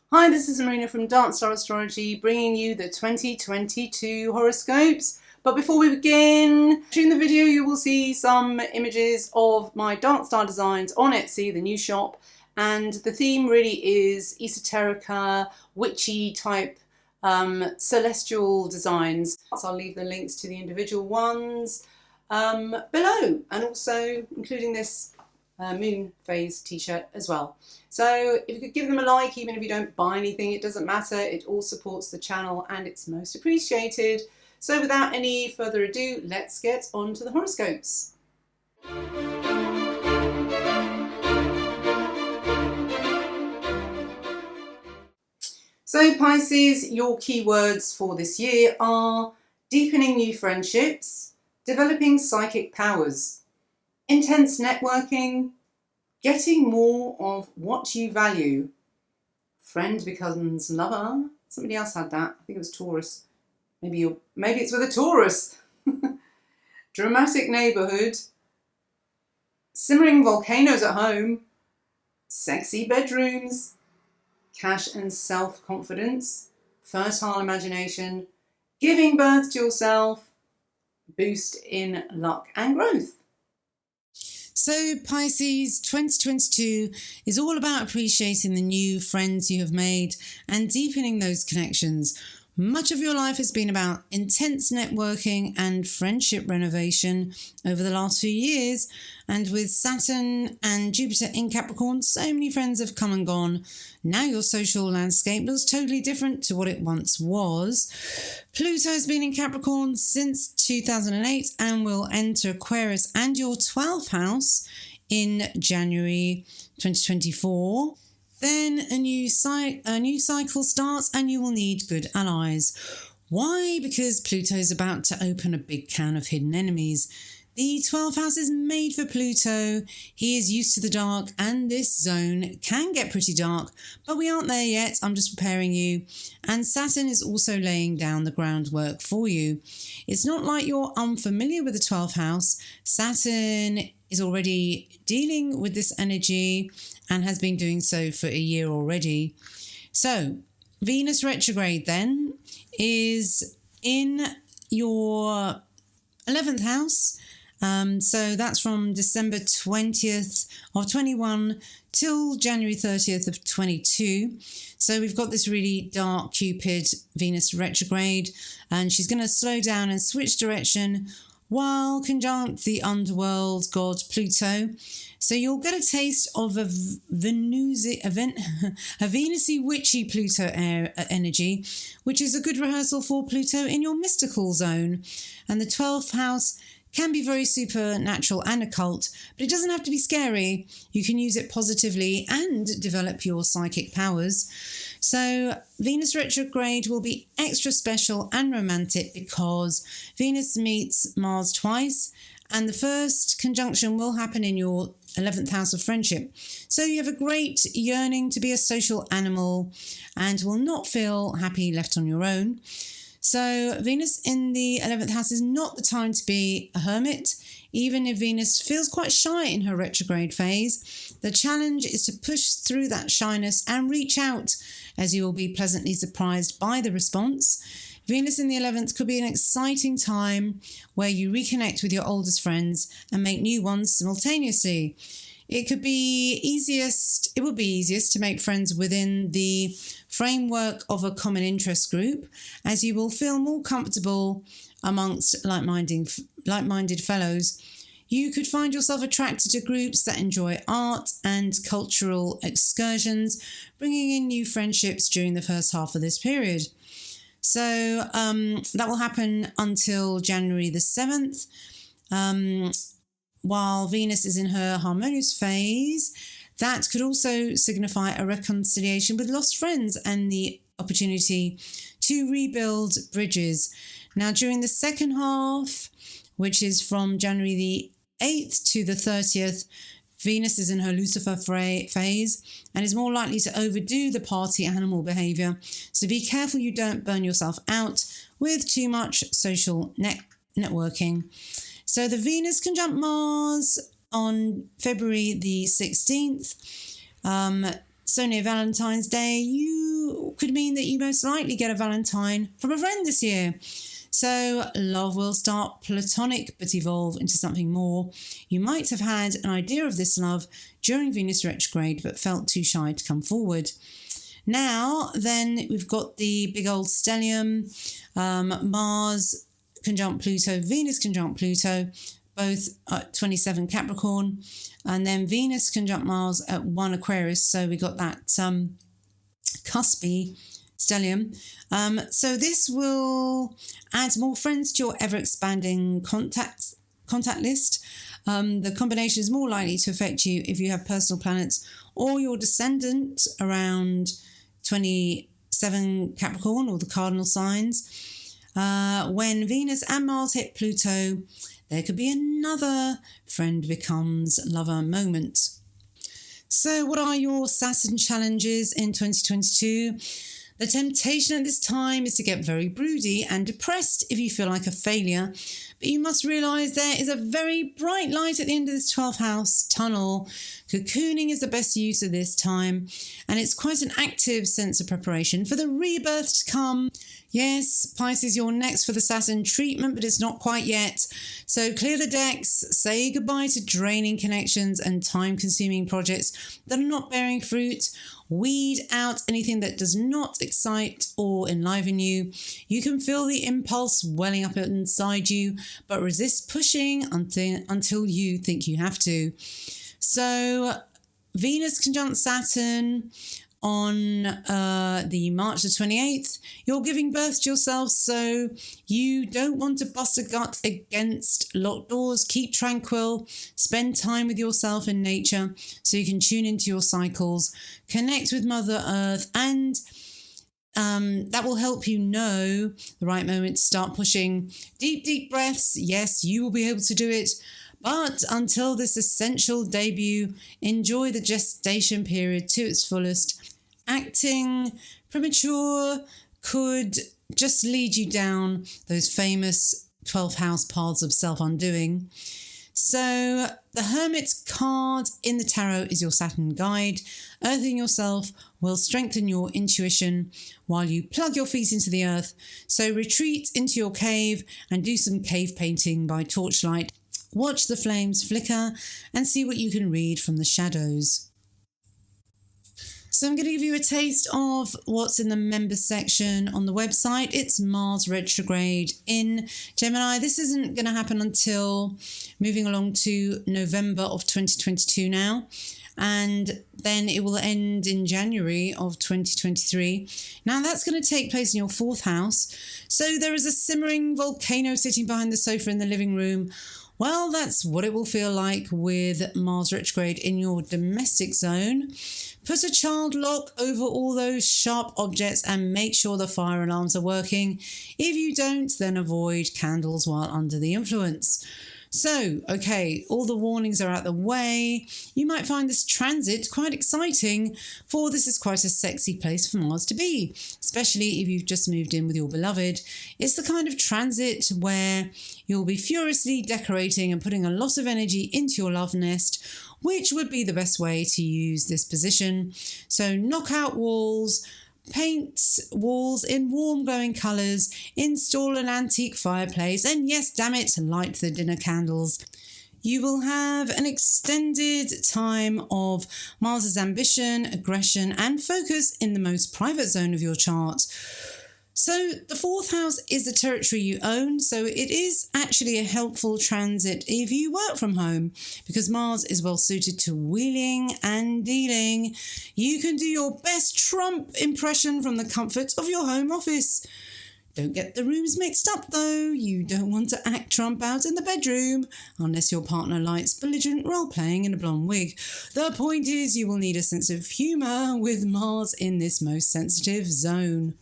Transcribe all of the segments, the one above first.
Hi, this is Marina from Darkstar Astrology, bringing you the 2022 horoscopes. But before we begin, during the video you will see some images of my Darkstar designs on Etsy, the new shop, and the theme really is esoterica, witchy type celestial designs. So I'll leave the links to the individual ones below, and also including this moon phase t-shirt as well. So if you could give them a like, even if you don't buy anything, it doesn't matter. It all supports the channel and it's most appreciated. So without any further ado, let's get on to the horoscopes. So Pisces, your keywords for this year are deepening new friendships, developing psychic powers, intense networking, getting more of what you value, friend becomes lover. Somebody else had that. I think it was Taurus. Maybe it's with a Taurus. Dramatic neighborhood, simmering volcanoes at home, sexy bedrooms, cash and self-confidence, fertile imagination, giving birth to yourself, boost in luck and growth. So Pisces, 2022 is all about appreciating the new friends you have made and deepening those connections. Much of your life has been about intense networking and friendship renovation over the last few years. And with Saturn and Jupiter in Capricorn, so many friends have come and gone. Now your social landscape looks totally different to what it once was. Pluto has been in Capricorn since 2008 and will enter Aquarius and your 12th house in January 2024. Then a new cycle starts and you will need good allies. Why? Because Pluto is about to open a big can of hidden enemies. The 12th house is made for Pluto. He is used to the dark and this zone can get pretty dark, but we aren't there yet. I'm just preparing you. And Saturn is also laying down the groundwork for you. It's not like you're unfamiliar with the 12th house. Saturn is already dealing with this energy and has been doing so for a year already. So Venus retrograde then is in your 11th house. So that's from December 20th of 21 till January 30th of 22. So we've got this really dark Cupid Venus retrograde, and she's going to slow down and switch direction while conjunct the underworld god Pluto. So you'll get a taste of a Venusy witchy Pluto energy, which is a good rehearsal for Pluto in your mystical zone. And the 12th house can be very supernatural and occult, but it doesn't have to be scary. You can use it positively and develop your psychic powers. So Venus retrograde will be extra special and romantic because Venus meets Mars twice, and the first conjunction will happen in your 11th house of friendship. So you have a great yearning to be a social animal and will not feel happy left on your own. So Venus in the 11th house is not the time to be a hermit. Even if Venus feels quite shy in her retrograde phase, the challenge is to push through that shyness and reach out, as you will be pleasantly surprised by the response. Venus in the 11th could be an exciting time where you reconnect with your oldest friends and make new ones simultaneously. It would be easiest to make friends within the framework of a common interest group, as you will feel more comfortable amongst like-minded fellows. You could find yourself attracted to groups that enjoy art and cultural excursions, bringing in new friendships during the first half of this period. So that will happen until January the 7th. While Venus is in her harmonious phase, that could also signify a reconciliation with lost friends and the opportunity to rebuild bridges. Now, during the second half, which is from January the 8th to the 30th, Venus is in her Lucifer phase and is more likely to overdo the party animal behavior. So be careful you don't burn yourself out with too much social networking. So the Venus conjunct Mars on February the 16th So near Valentine's Day, you could mean that you most likely get a Valentine from a friend this year. So love will start platonic but evolve into something more. You might have had an idea of this love during Venus retrograde but felt too shy to come forward. Now, then, we've got the big old stellium, Mars conjunct Pluto, Venus conjunct Pluto, both at 27 Capricorn, and then Venus conjunct Mars at 1 Aquarius. So we got that cuspy stellium. So this will add more friends to your ever-expanding contact list. The combination is more likely to affect you if you have personal planets or your descendant around 27 Capricorn or the cardinal signs. When Venus and Mars hit Pluto, there could be another friend becomes lover moment. So what are your Saturn challenges in 2022? The temptation at this time is to get very broody and depressed if you feel like a failure, but you must realise there is a very bright light at the end of this 12th house tunnel. Cocooning is the best use of this time, and it's quite an active sense of preparation for the rebirth to come. Yes, Pisces, you're next for the Saturn treatment, but it's not quite yet. So clear the decks, say goodbye to draining connections and time-consuming projects that are not bearing fruit. Weed out anything that does not excite or enliven you. You can feel the impulse welling up inside you, but resist pushing until you think you have to. So Venus conjunct Saturn on the March the 28th, you're giving birth to yourself, so you don't want to bust a gut against locked doors. Keep tranquil, spend time with yourself in nature so you can tune into your cycles, connect with Mother Earth, and that will help you know the right moment to start pushing. Deep breaths. Yes, you will be able to do it. But until this essential debut, enjoy the gestation period to its fullest. Acting premature could just lead you down those famous 12th house paths of self-undoing. So the Hermit card in the tarot is your Saturn guide. Earthing yourself will strengthen your intuition while you plug your feet into the earth. So retreat into your cave and do some cave painting by torchlight. Watch the flames flicker and see what you can read from the shadows. So I'm going to give you a taste of what's in the members section on the website. It's Mars retrograde in Gemini. This isn't going to happen until moving along to November of 2022 now. And then it will end in January of 2023. Now that's going to take place in your 4th house. So there is a simmering volcano sitting behind the sofa in the living room. Well, that's what it will feel like with Mars retrograde in your domestic zone. Put a child lock over all those sharp objects and make sure the fire alarms are working. If you don't, then avoid candles while under the influence. So, okay, all the warnings are out the way. You might find this transit quite exciting, for this is quite a sexy place for Mars to be, especially if you've just moved in with your beloved. It's the kind of transit where you'll be furiously decorating and putting a lot of energy into your love nest, which would be the best way to use this position. So knock out walls, paint walls in warm glowing colours, install an antique fireplace, and yes, damn it, light the dinner candles. You will have an extended time of Mars's ambition, aggression, and focus in the most private zone of your chart. So the 4th house is the territory you own, so it is actually a helpful transit if you work from home, because Mars is well suited to wheeling and dealing. You can do your best Trump impression from the comfort of your home office. Don't get the rooms mixed up though. You don't want to act Trump out in the bedroom, unless your partner likes belligerent role-playing in a blonde wig. The point is, you will need a sense of humour with Mars in this most sensitive zone.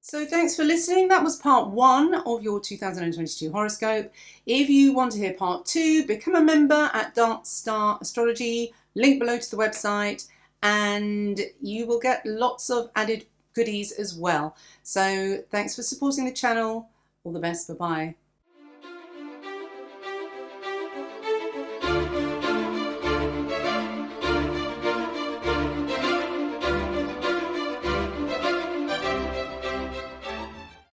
So thanks for listening. That was part 1 of your 2022 horoscope. If you want to hear part 2, become a member at Darkstar Astrology, link below to the website, and you will get lots of added goodies as well. So thanks for supporting the channel. All the best. Bye-bye.